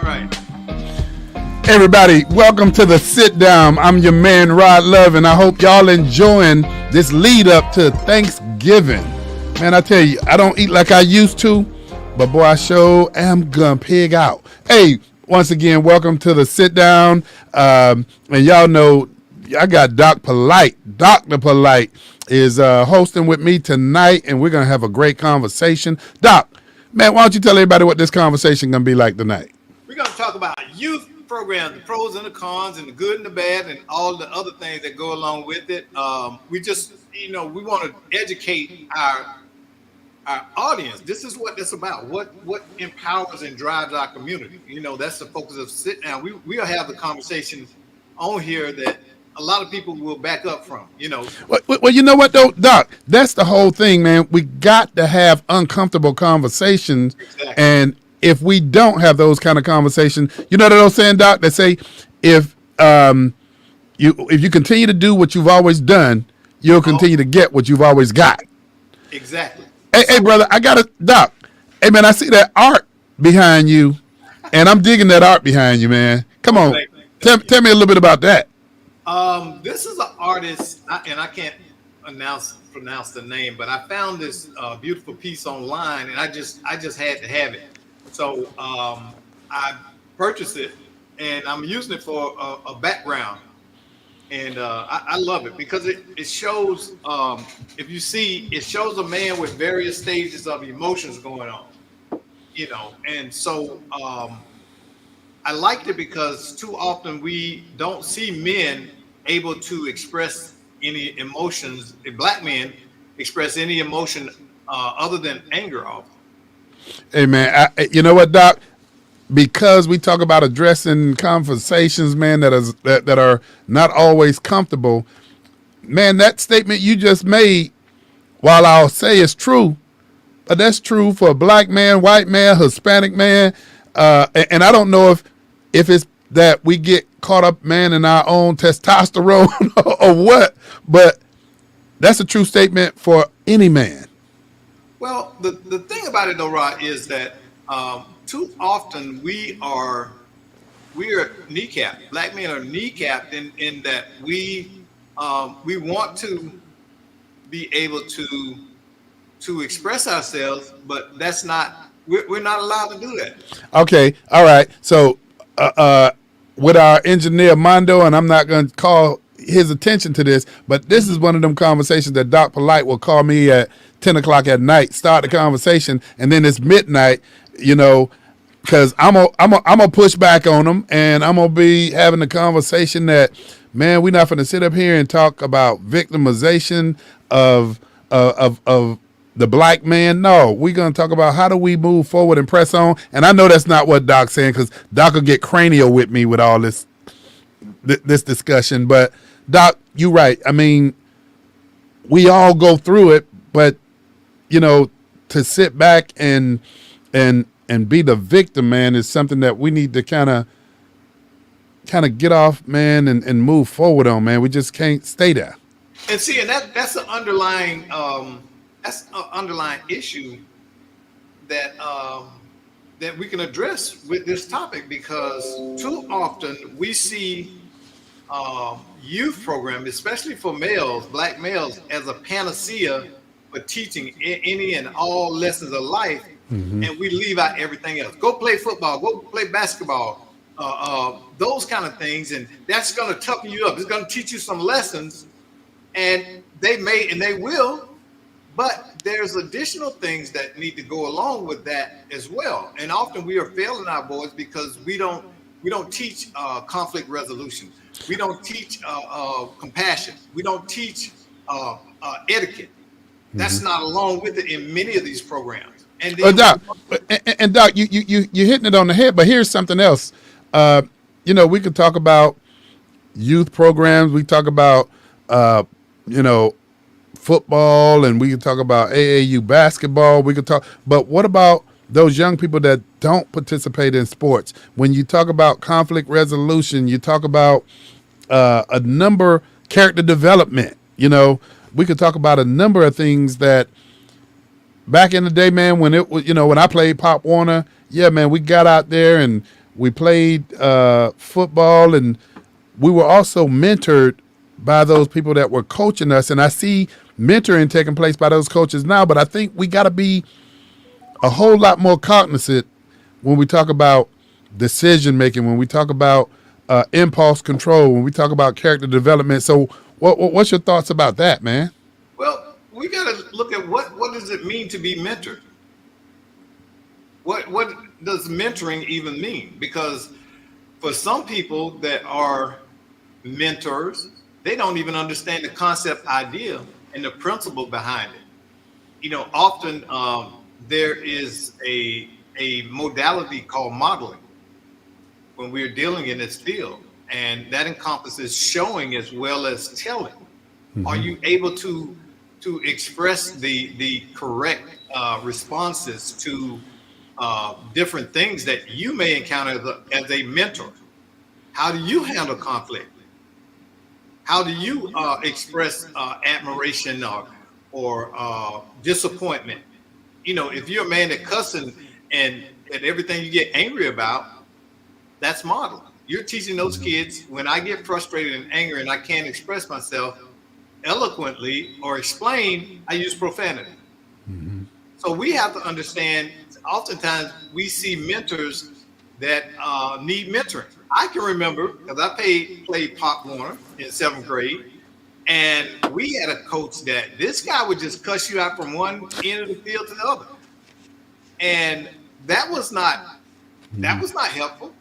right. Everybody, welcome to the Sit Down. I'm your man, Rod Love, and I hope y'all enjoying this lead up to Thanksgiving. Man, I tell you, I don't eat like I used to, but boy, I sure am gonna pig out. Hey, once again, welcome to the Sit Down. And y'all know I got Doc Polite. Dr. Polite is hosting with me tonight, and we're gonna have a great conversation. Doc, man, why don't you tell everybody what this conversation gonna be like tonight? We're going to talk about youth programs, the pros and the cons, and the good and the bad, and all the other things that go along with it. We just, we want to educate our audience. This is what it's about. What empowers and drives our community. That's the focus of Sit Down. We'll have the conversation on here that a lot of people will back up from. Well, you know what though, Doc? That's the whole thing, man. We got to have uncomfortable conversations, Exactly. and if we don't have those kind of conversations, you know what I'm saying, Doc? They say if you continue to do what you've always done, you'll continue to get what you've always got. Exactly. Hey, brother, I got Doc. Hey, man, I see that art behind you, and I'm digging that art behind you, man. Come on, tell me a little bit about that. This is an artist, and I can't pronounce the name, but I found this beautiful piece online, and I just had to have it. So I purchased it, and I'm using it for a background, and I love it because it shows. If you see, it shows a man with various stages of emotions going on, and so I liked it because too often we don't see men able to express any emotions. Black men express any emotion other than anger often. Hey, man, you know what, Doc? Because we talk about addressing conversations, man, that are not always comfortable, man, that statement you just made, while I'll say it's true, but that's true for a black man, white man, Hispanic man, and I don't know if it's that we get caught up, man, in our own testosterone or what, but that's a true statement for any man. Well, the thing about it, though, Rod, is that too often we are kneecapped. Black men are kneecapped in that we want to be able to express ourselves, but that's not we're not allowed to do that. Okay, all right. So with our engineer Mondo, and I'm not going to call his attention to this, but this is one of them conversations that Doc Polite will call me at 10 o'clock at night, start the conversation, and then it's midnight, because I'm gonna push back on them, and I'm gonna be having a conversation that, man, we're not gonna sit up here and talk about victimization of the black man. No, we're gonna talk about how do we move forward and press on. And I know that's not what Doc's saying, because Doc will get cranial with me with all this discussion. But Doc, you're right. I mean, we all go through it, but to sit back and be the victim, man, is something that we need to kind of get off, man, and move forward on, man. We just can't stay there. And see, and that's an underlying issue that that we can address with this topic, because too often we see youth programs, especially for males, black males, as a panacea for teaching any and all lessons of life, and we leave out everything else. Go play football, go play basketball, those kind of things, and that's going to toughen you up. It's going to teach you some lessons, and they may and they will, but there's additional things that need to go along with that as well. And often we are failing our boys because we don't teach conflict resolution. We don't teach compassion. We don't teach etiquette. That's not along with it in many of these programs. And then Doc, you hitting it on the head. But here's something else. We could talk about youth programs. We talk about football, and we could talk about AAU basketball. We could talk, but what about those young people that don't participate in sports? When you talk about conflict resolution, you talk about a number character development. We could talk about a number of things that back in the day, man, when it was, when I played Pop Warner, yeah, man, we got out there and we played football, and we were also mentored by those people that were coaching us. And I see mentoring taking place by those coaches now, but I think we got to be a whole lot more cognizant when we talk about decision making, when we talk about impulse control, when we talk about character development. So, what's your thoughts about that, man? Well, we got to look at what does it mean to be mentored? What does mentoring even mean? Because for some people that are mentors, they don't even understand the concept, idea, and the principle behind it. Often there is a modality called modeling when we're dealing in this field, and that encompasses showing as well as telling. Are you able to express the correct responses to different things that you may encounter as a mentor? How do you handle conflict? How do you express admiration or disappointment? If you're a man that cussing and at everything you get angry about, that's modeling. You're teaching those kids, when I get frustrated and angry and I can't express myself eloquently or explain, I use profanity. So we have to understand, oftentimes we see mentors that need mentoring. I can remember, because I played Pop Warner in 7th grade, and we had a coach that this guy would just cuss you out from one end of the field to the other. And that was not helpful.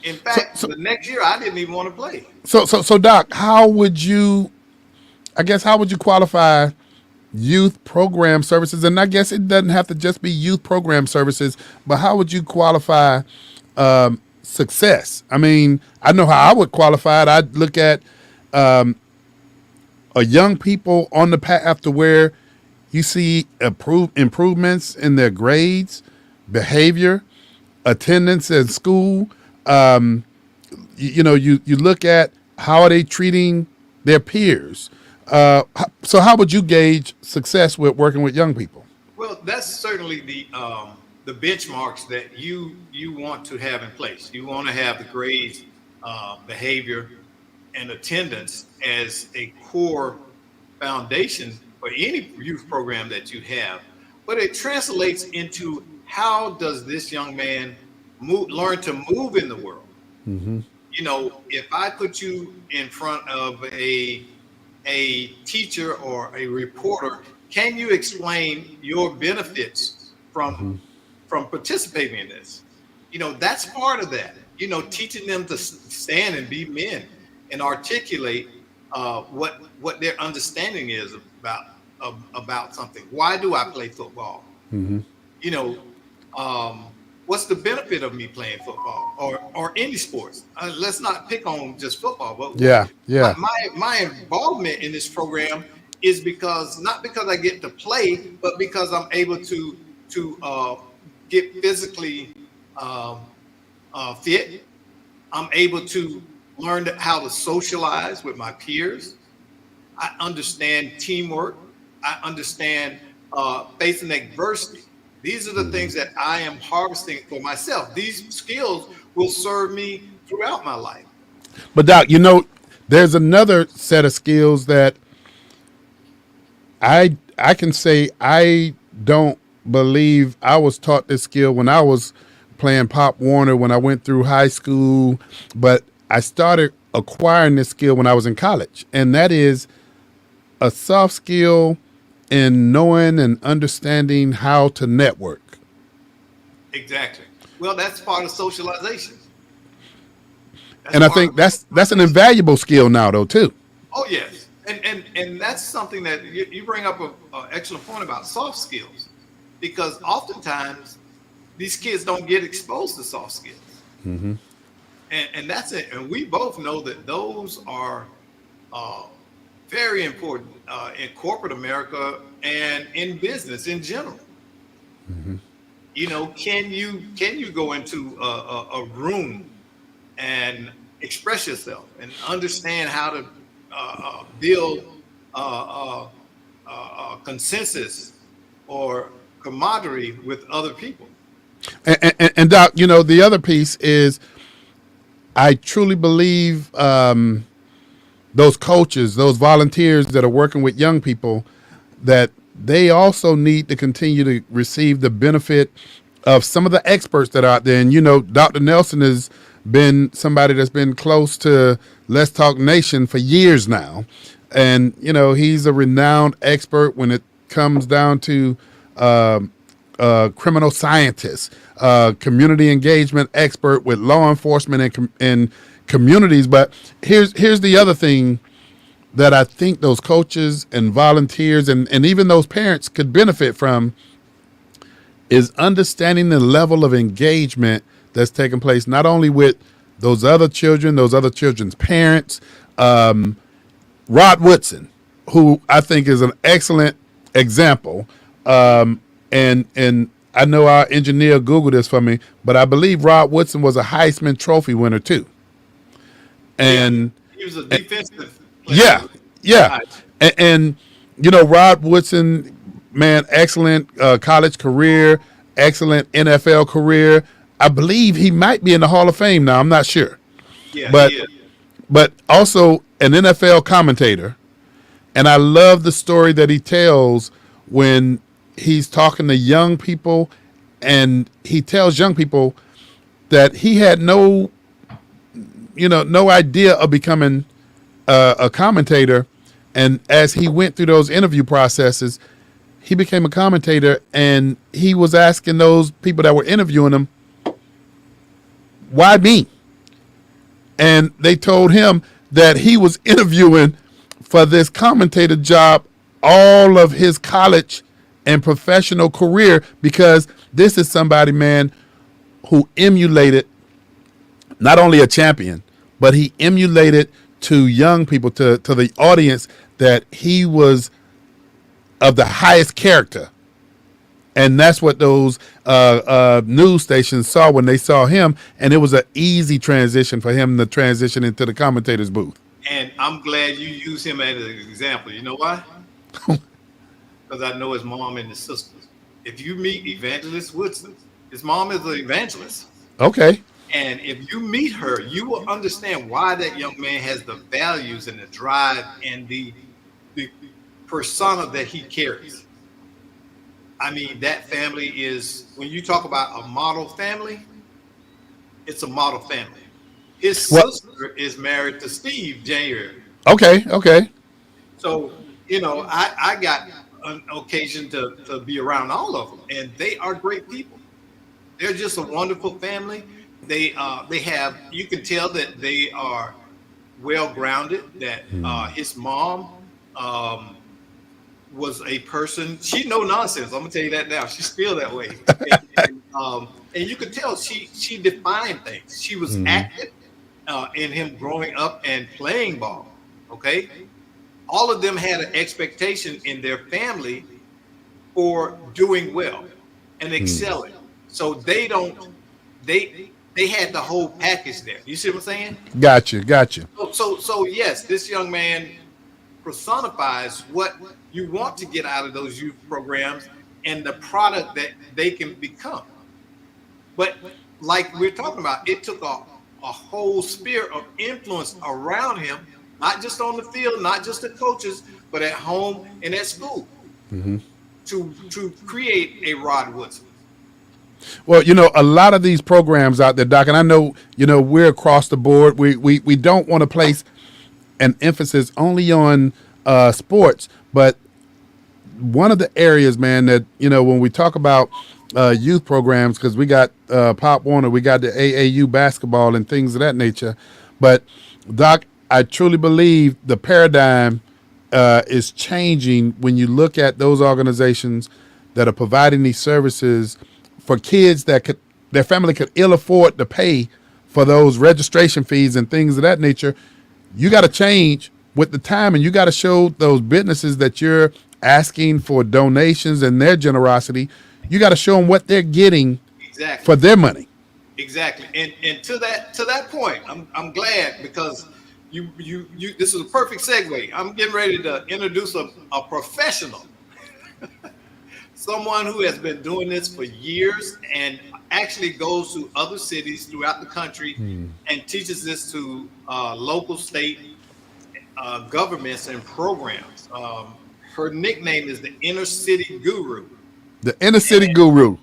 In fact, the next year I didn't even want to play. So, Doc, how would you qualify youth program services? And I guess it doesn't have to just be youth program services, but how would you qualify success? I mean, I know how I would qualify it. I'd look at a young people on the path to where you see improvements in their grades, behavior, attendance at school. You look at how are they treating their peers. So how would you gauge success with working with young people? Well, that's certainly the benchmarks that you want to have in place. You want to have the grades, behavior, and attendance as a core foundation for any youth program that you have. But it translates into, how does this young man learn to move in the world? If I put you in front of a teacher or a reporter, can you explain your benefits from participating in this? That's part of that. Teaching them to stand and be men and articulate what their understanding is about something. Why do I play football? What's the benefit of me playing football or any sports? Let's not pick on just football, but my involvement in this program is not because I get to play, but because I'm able to get physically fit. I'm able to learn how to socialize with my peers. I understand teamwork. I understand facing adversity. These are the things that I am harvesting for myself. These skills will serve me throughout my life. But Doc, there's another set of skills that I can say I don't believe I was taught this skill when I was playing Pop Warner, when I went through high school, but I started acquiring this skill when I was in college, and that is a soft skill in knowing and understanding how to network. Exactly. Well, that's part of socialization. And I think that's an invaluable skill now, though, too. Oh, yes. And that's something that you bring up an excellent point about soft skills, because oftentimes these kids don't get exposed to soft skills. And that's it. And we both know that those are very important in corporate America and in business in general. Can you go into a room and express yourself and understand how to build consensus or camaraderie with other people? And Doc, you know, the other piece is I truly believe those coaches, those volunteers that are working with young people, that they also need to continue to receive the benefit of some of the experts that are out there. And, you know, Dr. Nelson has been somebody that's been close to Let's Talk Nation for years now. And, you know, he's a renowned expert when it comes down to criminal scientist, community engagement expert with law enforcement and communities. But here's the other thing that I think those coaches and volunteers and even those parents could benefit from is understanding the level of engagement that's taking place, not only with those other children, those other children's parents. Rod Woodson, who I think is an excellent example, and I know our engineer Googled this for me, but I believe Rod Woodson was a Heisman Trophy winner too. And he was a defensive player. yeah, yeah, Right. and you know, Rod Woodson, man, excellent college career, excellent NFL career. I believe he might be in the Hall of Fame now. I'm not sure, Yeah, but he is. but also an NFL commentator. And I love the story that he tells when he's talking to young people, and he tells young people that he had no idea of becoming a commentator. And as he went through those interview processes, he became a commentator, and he was asking those people that were interviewing him, why me? And they told him that he was interviewing for this commentator job all of his college and professional career, because this is somebody, man, who emulated not only a champion, but he emulated to young people, to the audience, that he was of the highest character. And that's what those news stations saw when they saw him. And it was an easy transition for him to transition into the commentator's booth. And I'm glad you use him as an example. You know why? Because I know his mom and his sisters. If you meet Evangelist Woodson, his mom is an evangelist. Okay. And if you meet her, you will understand why that young man has the values and the drive and the persona that he carries. I mean, that family is, when you talk about a model family, it's a model family. His sister is married to Steve January. Okay. Okay. So, you know, I got an occasion to be around all of them, and they are great people. They're just a wonderful family. They have, you can tell that they are well grounded, that his mom was a person, she no nonsense. I'm gonna tell you that now. She's still that way. And you could tell she defined things. She was active in him growing up and playing ball. Okay. All of them had an expectation in their family for doing well and excelling. So they had the whole package there. You see what I'm saying? Gotcha. So yes, this young man personifies what you want to get out of those youth programs and the product that they can become. But like we're talking about, it took a whole sphere of influence around him, not just on the field, not just the coaches, but at home and at school, to create a Rod Woodson. Well, you know, a lot of these programs out there, Doc, and I know, you know, we're across the board. We don't want to place an emphasis only on sports, but one of the areas, man, that, you know, when we talk about youth programs, because we got Pop Warner, we got the AAU basketball and things of that nature. But, Doc, I truly believe the paradigm is changing when you look at those organizations that are providing these services for kids that their family could ill afford to pay for those registration fees and things of that nature. You got to change with the time, and you got to show those businesses that you're asking for donations and their generosity. You got to show them what they're getting for their money. Exactly. And to that point, I'm glad, because you this is a perfect segue. I'm getting ready to introduce a professional, someone who has been doing this for years, and actually goes to other cities throughout the country Hmm. and teaches this to local, state governments and programs. Her nickname is the Inner City Guru, The inner city guru.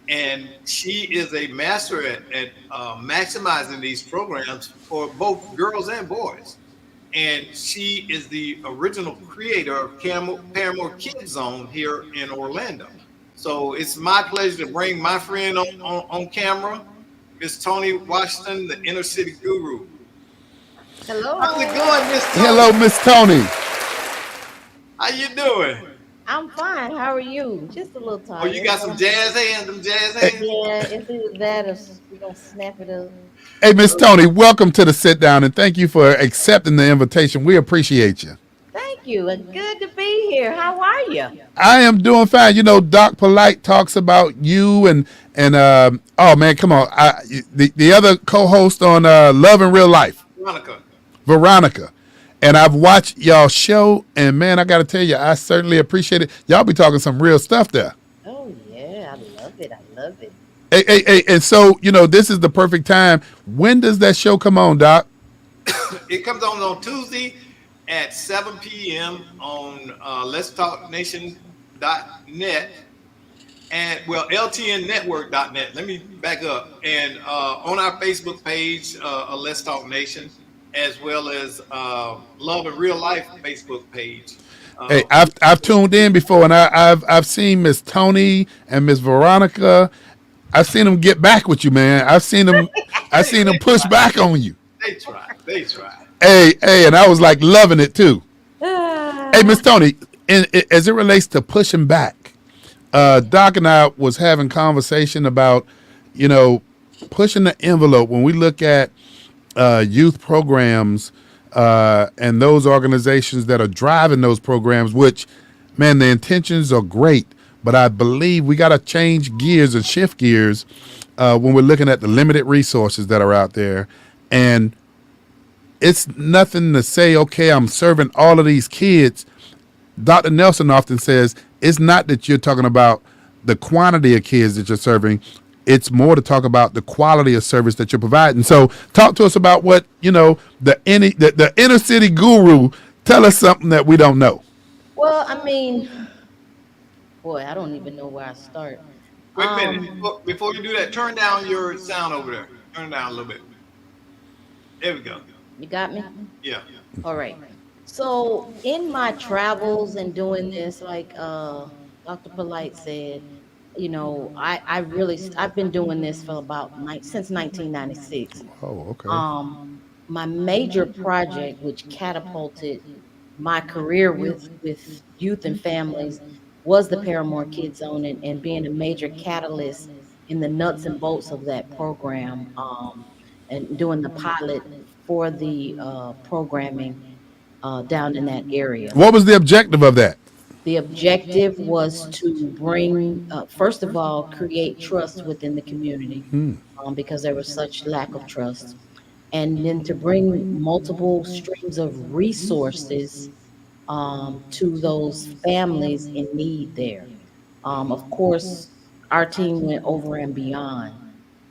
and she is a master at maximizing these programs for both girls and boys. And she is the original creator of Paramore Kids Zone here in Orlando. So it's my pleasure to bring my friend on camera, Miss Tony Washington, the Inner City Guru. How's it Hello. going, Miss Hello, Tony? Miss Tony. How you doing? I'm fine. How are you? Just a little Oh, you tired. got some jazz hands, them jazz Hey, hands? Yeah, it's either that or we're gonna snap it up. hey, Miss Tony, welcome to the sit down and thank you for accepting the invitation. We appreciate you. Thank you. And good to be here. How are you? I am doing fine. You know, Doc Polite talks about you and oh man, come on. The other co-host on Love in Real Life, Monica. Veronica. And I've watched y'all show, and man, I gotta tell you, I certainly appreciate it. Y'all be talking some real stuff there. Oh yeah, I love it. I love it. Hey, and so you know, this is the perfect time. When does that show come on, Doc? It comes on Tuesday at 7 p.m. on Let's Talk Nation.net and well LTNnetwork.net. Let me back up. And on our Facebook page, Let's Talk Nation, as well as Love in Real Life Facebook page. Hey, Uh, I've tuned in before, and I've seen Miss Tony and Miss Veronica. I've seen them get back with you, man. I've they, seen them they push try. back on you. They try. They try. Hey, and I was like loving it too. Hey, Miss Ah, Tony, as it relates to pushing back, Doc and I was having conversation about, you know, pushing the envelope when we look at youth programs and those organizations that are driving those programs. Which, man, the intentions are great, but I believe we got to change gears and shift gears when we're looking at the limited resources that are out there, and it's nothing to say, okay, I'm serving all of these kids. Dr. Nelson often says it's not that you're talking about the quantity of kids that you're serving. It's more to talk about the quality of service that you're providing. So talk to us about what, you know, the inner city guru. Tell us something that we don't know. well, I mean, boy, I don't even know where I start. Wait a minute. Um, Before you do that, turn down your sound over there. Turn it down a little bit. There we go. you got me? Yeah. All right. So in my travels and doing this, like Dr. Polite said, I really I've been doing this for about since 1996. Oh, okay. Um, my major project, which catapulted my career with youth and families, was the Paramore Kids Zone and being a major catalyst in the nuts and bolts of that program, and doing the pilot for the programming down in that area. What was the objective of that? The objective was to bring, first of all, create trust within the community, Hmm. because there was such lack of trust, and then to bring multiple streams of resources to those families in need there. Of course, our team went over and beyond,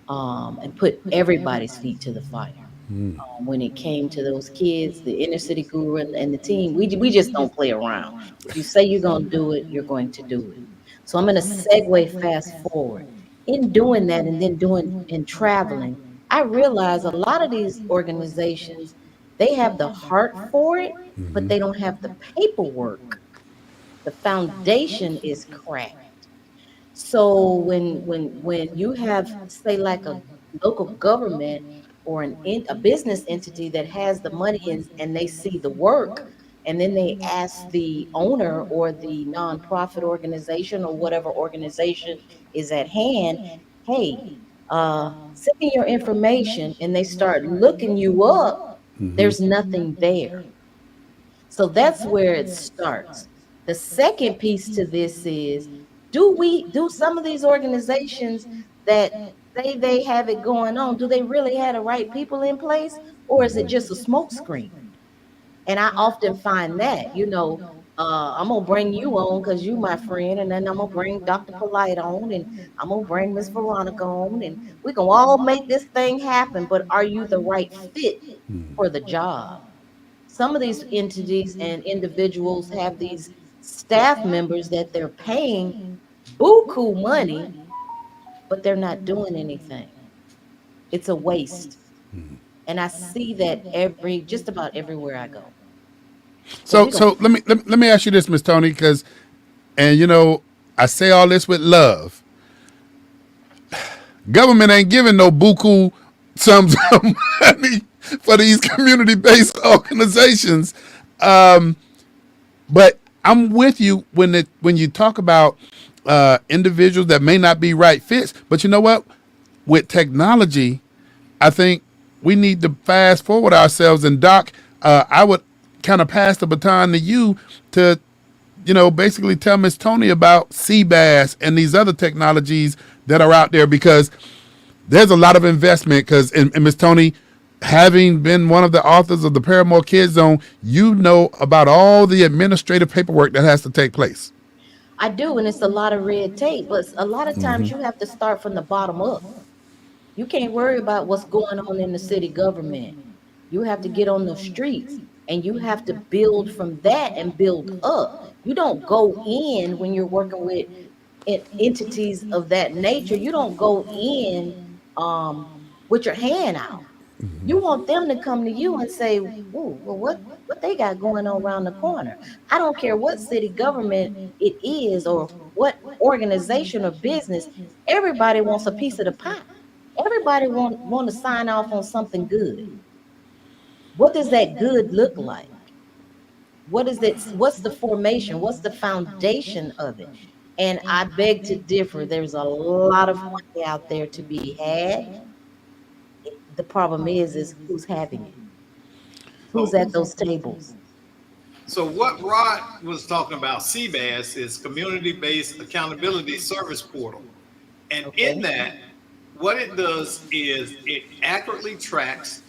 and put everybody's feet to the fire. Hmm. When it came to those kids, the inner city guru and the team, we just don't play around. If you say you're going to do it, you're going to do it. So I'm going to segue fast forward. In doing that and then doing and traveling, I realize a lot of these organizations, they have the heart for it, but Hmm. they don't have the paperwork. The foundation is cracked. So when you have, say, like a local government or a business entity that has the money and they see the work, and then they ask the owner or the nonprofit organization or whatever organization is at hand, hey, send me your information, and they start looking you up, Hmm. there's nothing there. So that's where it starts. The second piece to this is, do some of these organizations that say they have it going on, do they really have the right people in place, or is it just a smokescreen? And I often find that, I'm gonna bring you on because you my friend, and then I'm gonna bring Dr. Polite on, and I'm gonna bring Miss Veronica on, and we can all make this thing happen. But are you the right fit for the job? Some of these entities and individuals have these staff members that they're paying buku money, but they're not doing anything. It's a waste. And I see that just about everywhere I go. So So we're gonna so let me ask you this, Miss Tony, because and I say all this with love. Government ain't giving no buku sums of money for these community-based organizations. But I'm with you when you talk about individuals that may not be right fits. But you know what? With technology, I think we need to fast forward ourselves. And Doc, I would kind of pass the baton to you to, basically tell Miss Tony about CBAS and these other technologies that are out there, because there's a lot of investment. Because, and Miss Tony, having been one of the authors of the Paramore Kids Zone, you know about all the administrative paperwork that has to take place. I do, and it's a lot of red tape, but a lot of times you have to start from the bottom up. You can't worry about what's going on in the city government. You have to get on the streets and you have to build from that and build up. You don't go in when you're working with entities of that nature. You don't go in with your hand out. You want them to come to you and say, "Ooh, well, what they got going on around the corner?" I don't care what city government it is or what organization or business. Everybody wants a piece of the pie. Everybody want to sign off on something good. What does that good look like? What is it? What's the formation? What's the foundation of it? And I beg to differ. There's a lot of money out there to be had. The problem is who's having it? Who's So, at those tables? so what Rod was talking about, CBAS, is Community-Based Accountability Service Portal. And in Okay. that, what it does is it accurately tracks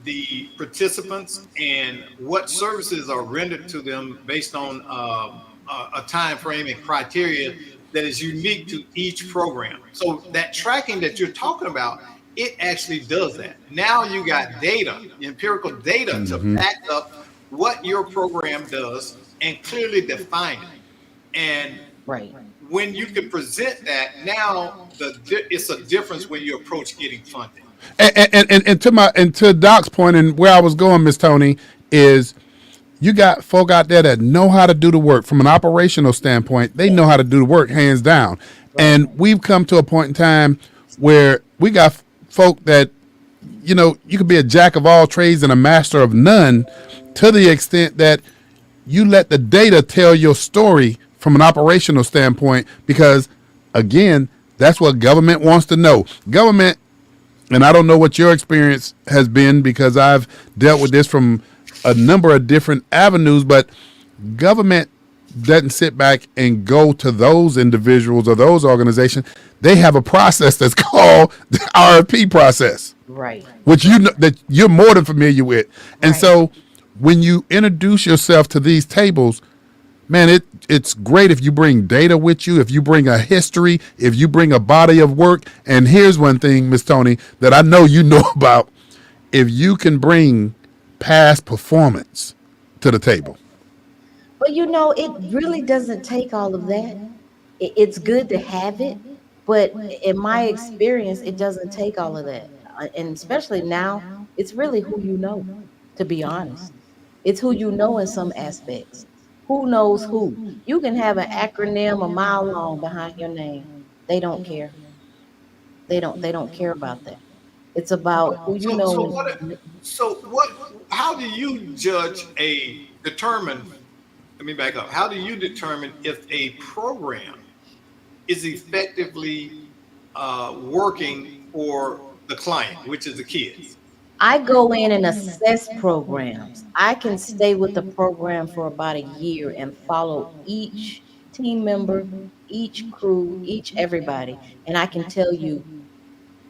the participants and what services are rendered to them based on a time frame and criteria that is unique to each program. So that tracking that you're talking about, it actually does that. Now you got data, empirical data to back up what your program does and clearly define it. And Right. when you can present that, now it's a difference when you approach getting funding. And to Doc's point, and where I was going, Miss Tony, is you got folk out there that know how to do the work from an operational standpoint. They know how to do the work, hands down. Right. And we've come to a point in time where we got folk that, you could be a jack of all trades and a master of none, to the extent that you let the data tell your story from an operational standpoint, because again, that's what government wants to know. Government, and I don't know what your experience has been, because I've dealt with this from a number of different avenues, but government doesn't sit back and go to those individuals or those organizations. They have a process that's called the RFP process, Right. which that you're more than familiar with. And Right. so when you introduce yourself to these tables, man, it's great if you bring data with you, if you bring a history, if you bring a body of work. And here's one thing, Miss Tony, that I know you know about. If you can bring past performance to the table. But it really doesn't take all of that. It's good to have it, but in my experience, it doesn't take all of that. And especially now, it's really who you know, to be honest. It's who you know in some aspects. Who knows who? You can have an acronym a mile long behind your name. They don't care. They don't care about that. It's about who you So, know. so what? So what? How do you determine? Let me back up. How do you determine if a program is effectively working for the client, which is the kids? I go in and assess programs. I can stay with the program for about a year and follow each team member, each crew, each everybody, and I can tell you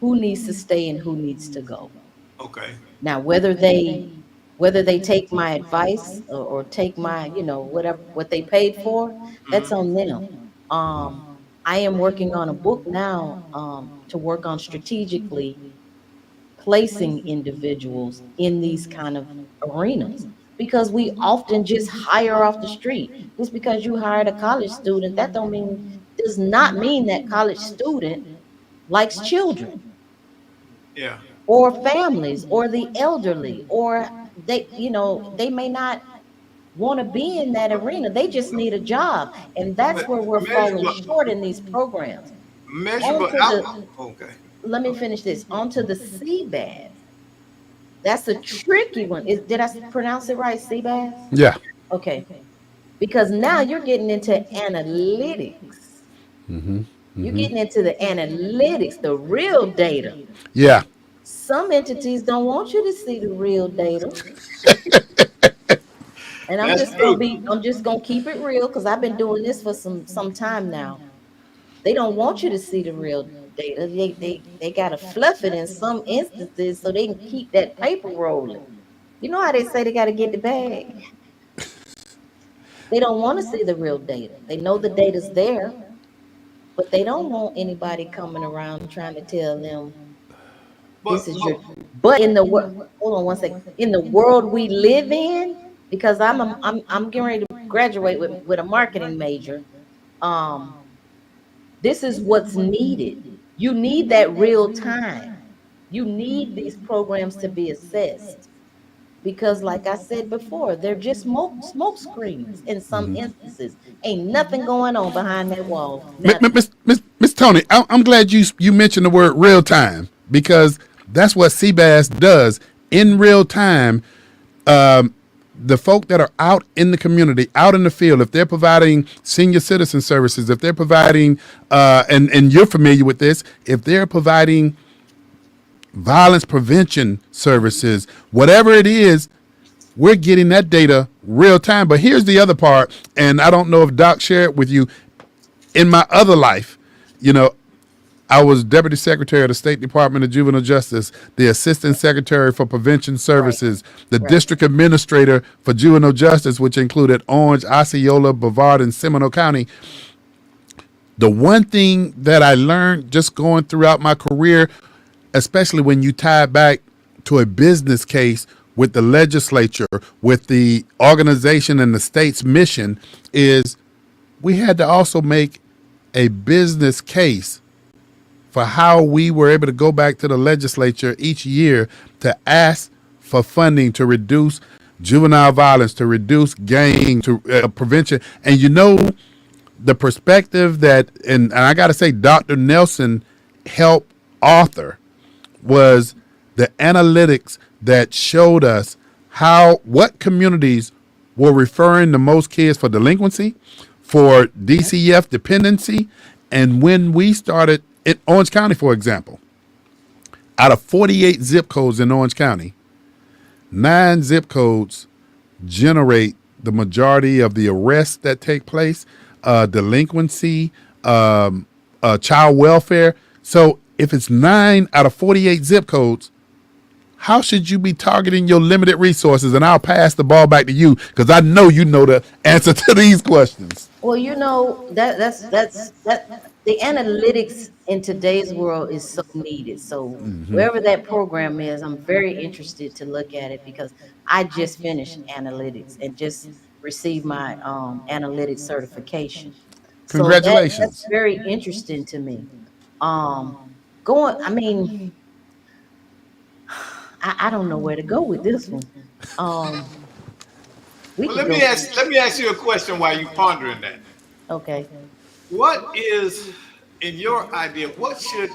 who needs to stay and who needs to go. Okay. Now, whether they Whether they take my advice or take my, whatever what they paid for, that's Mhm. on them. I am working on a book now, to work on strategically placing individuals in these kind of arenas, because we often just hire off the street. Just because you hired a college student, that don't mean does not mean that college student likes children Yeah. or families or the elderly, or they may not want to be in that arena. They just need a job. And that's But where we're falling measurable, short in these programs. measurable Onto out. the Okay. Let me finish this. Onto the CBAS. That's a tricky one. Did I pronounce it right, CBAS? Yeah. Okay. Because now you're getting into analytics. You're getting into the analytics, the real data. Yeah. Some entities don't want you to see the real data. And That's true. I'm just gonna keep it real, because I've been doing this for some time now. They don't want you to see the real data. They gotta fluff it in some instances so they can keep that paper rolling. You know how they say they gotta get the bag? They don't want to see the real data. They know the data's there, but they don't want anybody coming around trying to tell them But, this is your. but But in the world, hold on one second. In the world we live in, because I'm getting ready to graduate with a marketing major. Um, this is what's needed. You need that real time. You need these programs to be assessed, because like I said before, they're just smoke screens in some instances. Ain't nothing going on behind that wall. Nothing. Miss Tony, I'm glad you mentioned the word real time, because that's what CBAS does in real time. The folk that are out in the community, out in the field, if they're providing senior citizen services, if they're providing, and you're familiar with this, if they're providing violence prevention services, whatever it is, we're getting that data real time. But here's the other part, and I don't know if Doc shared with you. In my other life, you know, I was Deputy Secretary of the State Department of Juvenile Justice, the Assistant Secretary for Prevention Services, the Right. District Administrator for Juvenile Justice, which included Orange, Osceola, Brevard, and Seminole County. The one thing that I learned just going throughout my career, especially when you tie it back to a business case with the legislature, with the organization and the state's mission, is we had to also make a business case for how we were able to go back to the legislature each year to ask for funding to reduce juvenile violence, to reduce gang, to prevention. And you know, the perspective that, and I got to say, Dr. Nelson helped author was the analytics that showed us what communities were referring the most kids for delinquency, for DCF dependency. And when we started in Orange County, for example, out of 48 zip codes in Orange County, 9 zip codes generate the majority of the arrests that take place, delinquency, child welfare. So if it's 9 out of 48 zip codes, how should you be targeting your limited resources? And I'll pass the ball back to you, because I know you know the answer to these questions. Well, that's the analytics in today's world is so needed. So wherever that program is, I'm very interested to look at it, because I just finished analytics and just received my analytics certification. So that's Congratulations. very interesting to me. I mean, I don't know where to go with this one. Um, we well, could let go. me ask you a question while you pondering that. Okay. What is, in your idea, what should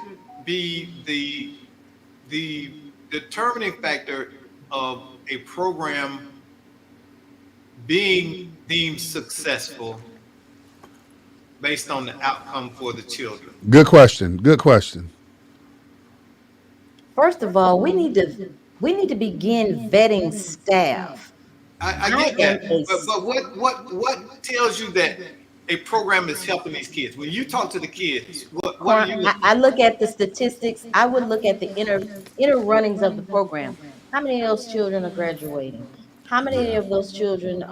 be the determining factor of a program being deemed successful based on the outcome for the children? Good question. Good question. First of all, we need to begin vetting staff. I I get am that, a but what tells you that a program is helping these kids? When you talk to the kids, what are you I looking I for? look at the statistics. I would look at the inner runnings of the program. How many of those children are graduating? How many Yeah. of those children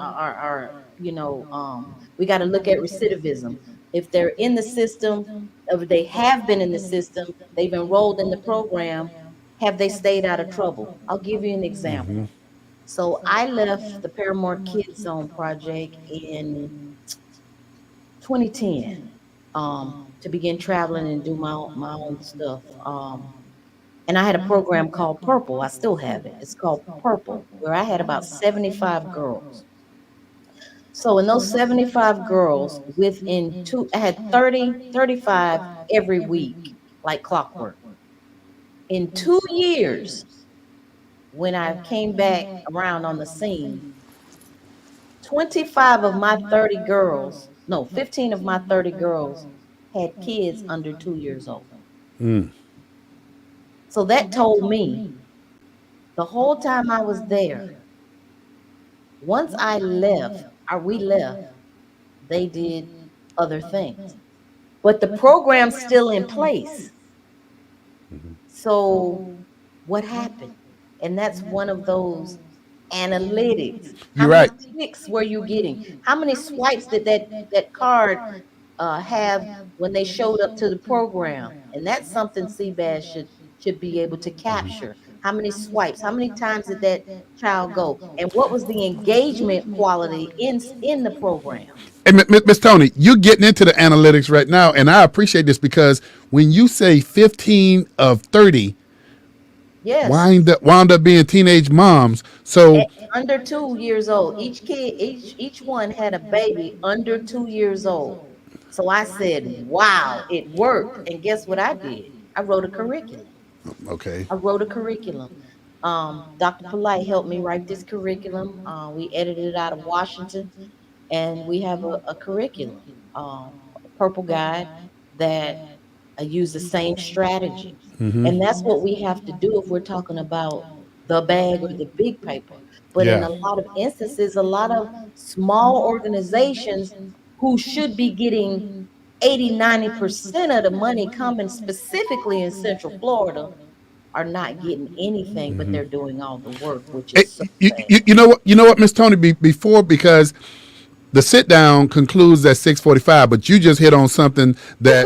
we got to look at recidivism. If they're in the system, if they have been in the system, they've enrolled in the program, have they stayed out of trouble? I'll give you an example. So I left the Paramore Kids Zone project in 2010 to begin traveling and do my own stuff. And I had a program called Purple. I still have it. It's called Purple, where I had about 75 girls. So in those 75 girls, I had 35 every week, like clockwork. In 2 years, when I came back around on the scene, 25 of my 30 girls, no, 15 of my 30 girls had kids under 2 years old. Mm. So that told me the whole time I was there, once I left, or we left, they did other things. But the program's still in place. So what happened? And that's one of those analytics. How You're many right. clicks were you getting? How many swipes did that card have when they showed up to the program? And that's something CBAS should be able to capture. How many swipes? How many times did that child go? And what was the engagement quality in the program? Hey, Miss Tony, you're getting into the analytics right now, and I appreciate this because when you say 15 of 30 Yes. wound up being teenage moms, so Under 2 years old. Each kid, each one had a baby under 2 years old. So I said, wow, it worked. And guess what I did? I wrote a curriculum. okay, I wrote a curriculum. Dr. Polite helped me write this curriculum. We edited it out of Washington, and we have a curriculum, a purple guide that use the same strategies. And that's what we have to do if we're talking about the bag or the big paper. But in yeah. a lot of instances, a lot of small organizations who should be getting 80, 90% of the money coming specifically in Central Florida are not getting anything, but they're doing all the work, which is so sad. You know what, Miss Tony, before, because the sit down concludes at 6:45, but you just hit on something that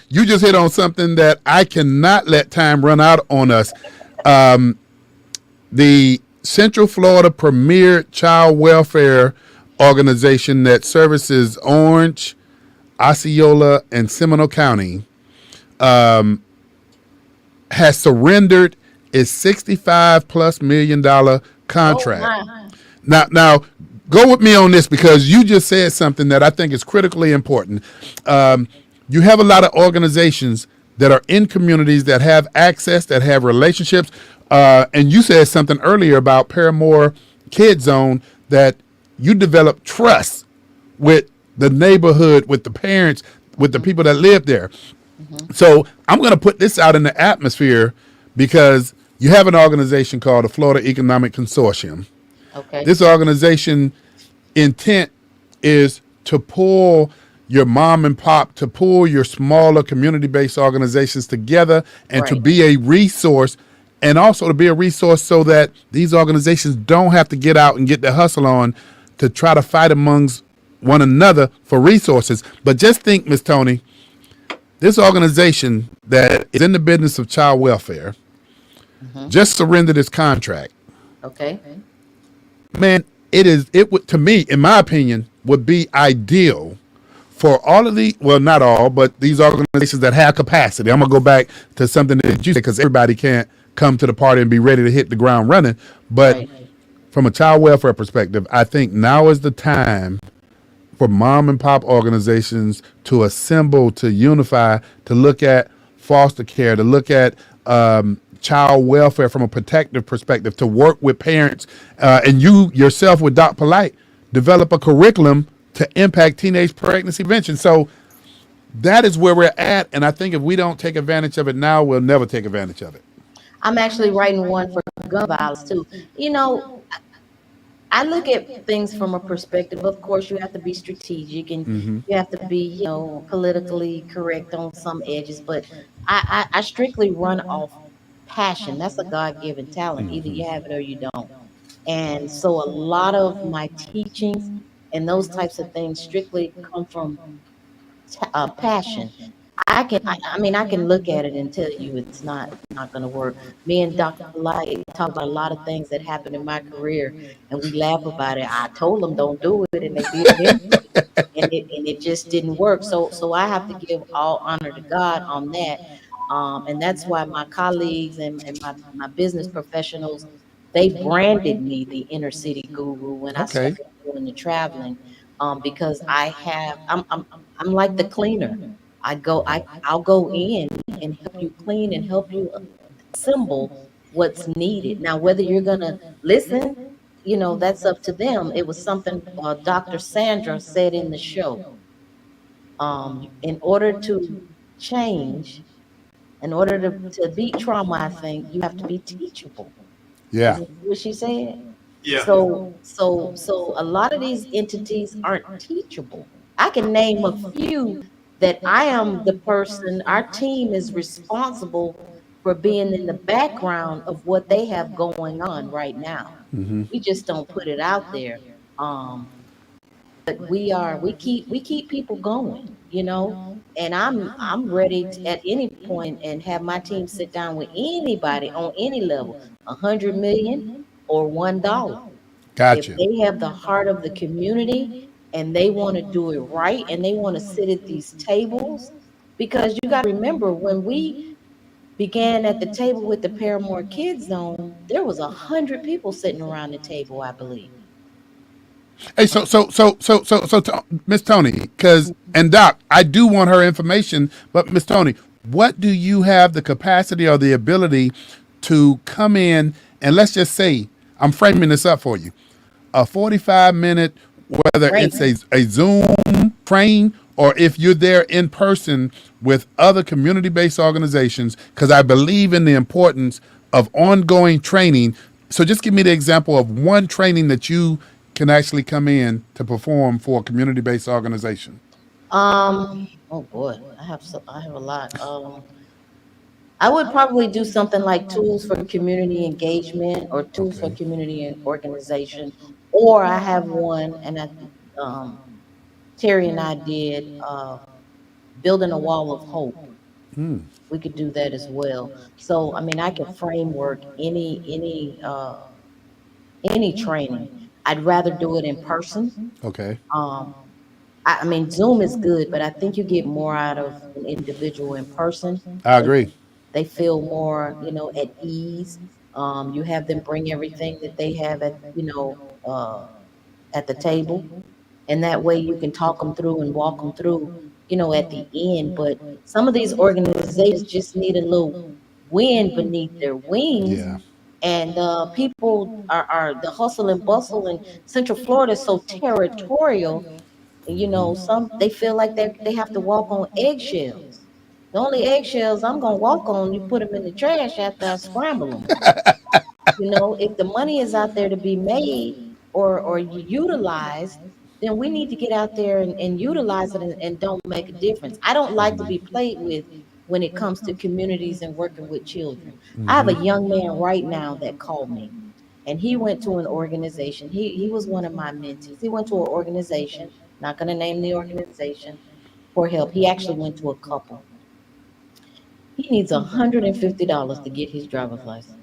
you just hit on something that I cannot let time run out on us. The Central Florida Premier Child Welfare Organization that services Orange, Osceola, and Seminole County has surrendered its $65+ million contract. Oh my. Now, go with me on this because you just said something that I think is critically important. You have a lot of organizations that are in communities that have access, that have relationships, and you said something earlier about Paramore Kids Zone that you develop trust with the neighborhood, with the parents, with the people that live there. So I'm going to put this out in the atmosphere because you have an organization called the Florida Economic Consortium. Okay. This organization intent is to pull your mom and pop, to pull your smaller community-based organizations together and to Right. be a resource, and also to be a resource so that these organizations don't have to get out and get their hustle on to try to fight amongst one another for resources. But just think, Miss Tony, this organization that is in the business of child welfare just surrendered its contract. Okay. Man, it would, to me, in my opinion, would be ideal for all of the, well, not all, but these organizations that have capacity. I'm gonna go back to something that you said because everybody can't come to the party and be ready to hit the ground running. But Right. from a child welfare perspective, I think now is the time for mom and pop organizations to assemble, to unify, to look at foster care, to look at child welfare from a protective perspective, to work with parents, and you yourself with Doc Polite develop a curriculum to impact teenage pregnancy prevention. So that is where we're at, and I think if we don't take advantage of it now, we'll never take advantage of it. I'm actually writing one for gun violence too. You know, I look at things from a perspective. Of course, you have to be strategic and you have to be, politically correct on some edges. But I strictly run off passion. That's a God-given talent. Either you have it or you don't. And so a lot of my teachings and those types of things strictly come from passion. I mean, I can look at it and tell you it's not going to work. Me and Dr. Light talk about a lot of things that happened in my career, and we laugh about it. I told them don't do it, and they did it anyway, and it just didn't work. So I have to give all honor to God on that, and that's why my colleagues and my business professionals, they branded me the inner city guru when I Okay. started doing the traveling, because I'm like the cleaner. I'll go in and help you clean and help you assemble what's needed. Now, whether you're gonna listen, that's up to them. It was something Dr. Sandra said in the show. In order to change, in order to beat trauma, I think you have to be teachable. Yeah. Isn't that what she said? Yeah. So a lot of these entities aren't teachable. I can name a few that I am the person, our team is responsible for being in the background of what they have going on right now. We just don't put it out there. But we keep people going. And I'm ready at any point and have my team sit down with anybody on any level, 100 million or $1. If Gotcha. they have the heart of the community and they want to do it right and they want to sit at these tables, because you got to remember when we began at the table with the Paramore Kids Zone, there was 100 people sitting around the table, I believe. Hey, Miss Tony, and Doc, I do want her information, but Miss Tony, what do you have the capacity or the ability to come in and let's just say, I'm framing this up for you, a 45-minute, whether Right. it's a Zoom train or if you're there in person with other community-based organizations, because I believe in the importance of ongoing training. So just give me the example of one training that you can actually come in to perform for a community-based organization. Oh boy, I have a lot. I would probably do something like tools for community engagement or tools for Okay. community and organization, or I have one, and um, Terry and I did building a wall of hope. We could do that as well. So I mean, I can framework any training. I'd rather do it in person. Okay. Um, I mean, Zoom is good, but I think you get more out of an individual in person. I They agree. they feel more, at ease. You have them bring everything that they have at the table, and that way you can talk them through and walk them through, at the end. But some of these organizations just need a little wind beneath their wings, Yeah. and people are the hustle and bustle in Central Florida is so territorial. Some they feel like they have to walk on eggshells. The only eggshells I'm gonna walk on, you put them in the trash after I scramble them. If the money is out there to be made or utilized, then we need to get out there and utilize it and don't make a difference. I don't like to be played with when it comes to communities and working with children. I have a young man right now that called me, and he went to an organization. He was one of my mentees. He went to an organization, not going to name the organization, for help. He actually went to a couple. He needs $150 to get his driver's license.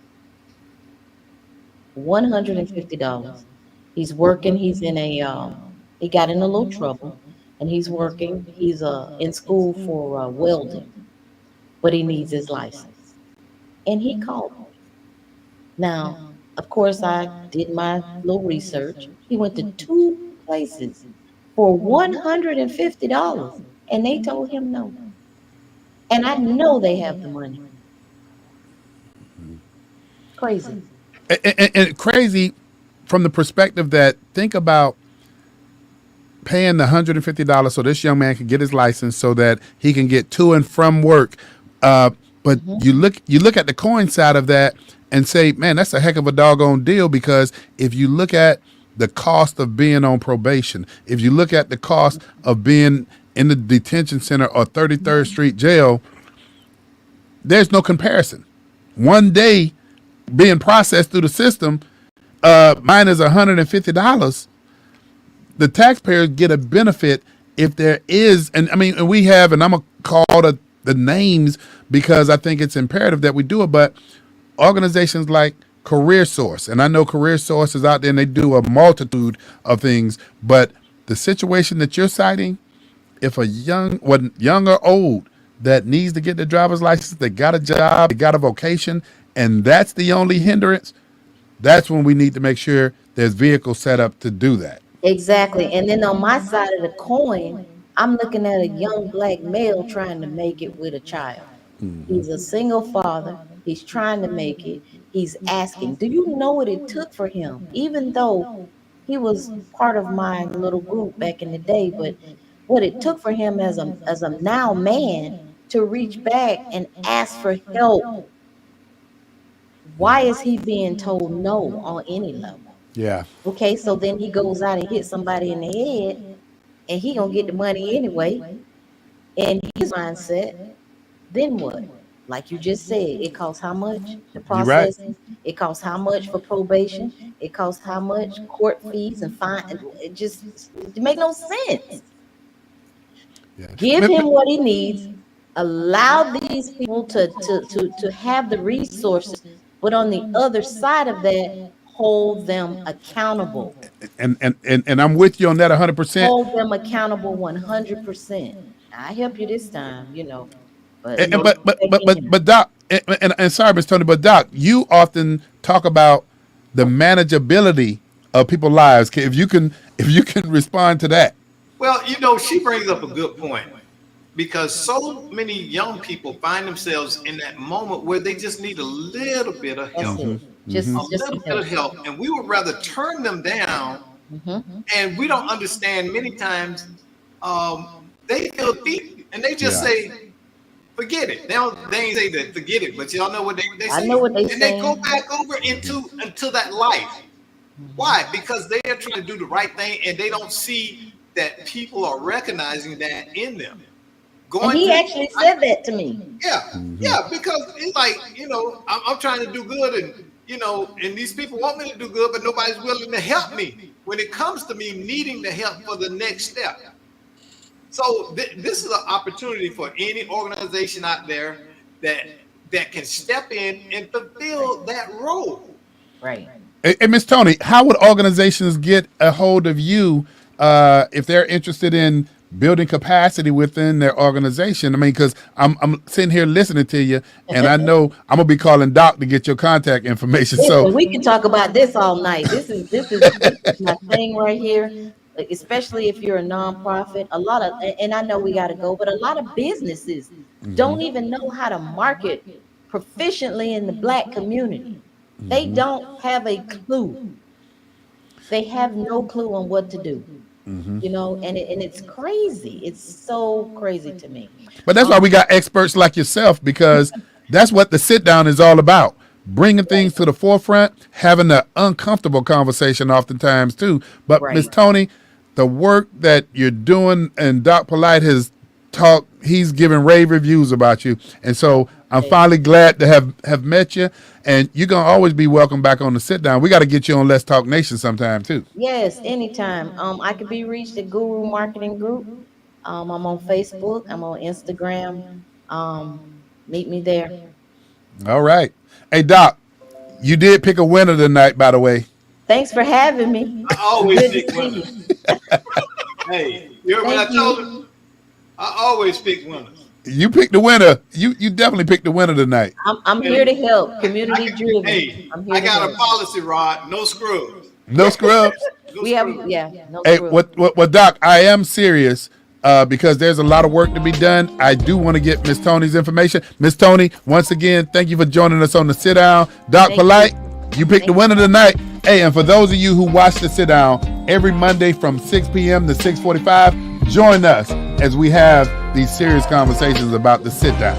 $150. He's working. He's in he got in a little trouble, and he's working. He's in school for welding, but he needs his license. And he called me. Now, of course, I did my little research. He went to two places for $150, and they told him no. And I know they have the money. Crazy. And crazy from the perspective that think about paying the $150 so this young man can get his license so that he can get to and from work. But you look at the coin side of that and say, man, that's a heck of a doggone deal, because if you look at the cost of being on probation, if you look at the cost of being in the detention center or 33rd Street jail, there's no comparison. one day being processed through the system, mine is $150. The taxpayers get a benefit if there is, and I mean, and we have, and I'm gonna call the names because I think it's imperative that we do it, but organizations like Career Source, and I know Career Source is out there and they do a multitude of things, but the situation that you're citing, if a young or old that needs to get their driver's license, they got a job, they got a vocation, and that's the only hindrance, that's when we need to make sure there's vehicles set up to do that. Exactly. And then on my side of the coin, I'm looking at a young black male trying to make it with a child. He's a single father. He's trying to make it. He's asking, do you know what it took for him? Even though he was part of my little group back in the day, but what it took for him as a now man to reach back and ask for help. Why is he being told no on any level? Yeah. Okay, so then he goes out and hits somebody in the head, and he gonna get the money anyway. In his mindset, then what? Like you just said, it costs how much? The processing. It costs how much for probation? It costs how much court fees and fine? It make no sense. Yeah. Give him what he needs. Allow these people to have the resources, but on the other side of that, hold them accountable. And I'm with you on that 100%. Hold them accountable 100%. I help you this time, But Doc, and sorry, Ms. Tony, but Doc, you often talk about the manageability of people's lives. If you can respond to that. Well, she brings up a good point, because so many young people find themselves in that moment where they just need a little bit of help. Just a little bit of help, and we would rather turn them down. And we don't understand many times they feel deep and they just say, forget it. They ain't say that forget it, but y'all know what they say. I know what they say. And they go back over into that life. Why? Because they are trying to do the right thing, and they don't see that people are recognizing that in them. And he actually said that to me. Yeah, because it's like, I'm trying to do good, and and these people want me to do good, but nobody's willing to help me when it comes to me needing the help for the next step. So this is an opportunity for any organization out there that can step in and fulfill that role. Right. Hey, Ms. Tony, how would organizations get a hold of you if they're interested in building capacity within their organization? I mean, because I'm sitting here listening to you, and I know I'm gonna be calling Doc to get your contact information. So we can talk about this all night. This is my thing right here. Especially if you're a nonprofit, and I know we got to go, but a lot of businesses don't even know how to market proficiently in the Black community. They don't have a clue. They have no clue on what to do. And it's crazy. It's so crazy to me. But that's why we got experts like yourself, because that's what the sit down is all about. Bringing things to the forefront, having the uncomfortable conversation oftentimes too. But Ms. Tony, the work that you're doing, and Doc Polite has talked, he's given rave reviews about you. And so I'm finally glad to have met you, and you're going to always be welcome back on the sit down. We got to get you on Let's Talk Nation sometime too. Yes, anytime. I can be reached at Guru Marketing Group. I'm on Facebook. I'm on Instagram. Meet me there. All right. Hey, Doc, you did pick a winner tonight, by the way. Thanks for having me. I always pick winners. Hey, you heard what I told him? I always pick winners. You picked the winner. You definitely picked the winner tonight. I'm here to help. Community driven. Hey, I got a policy, Rod. No scrubs. No scrubs. No Hey, scrubs. what, Doc? I am serious. Because there's a lot of work to be done. I do want to get Miss Tony's information. Miss Tony, once again, thank you for joining us on the sit down. Doc Polite, you picked the winner tonight. Hey, and for those of you who watch the sit down every Monday from 6 p.m. to 6:45, join us as we have these serious conversations about the sit down.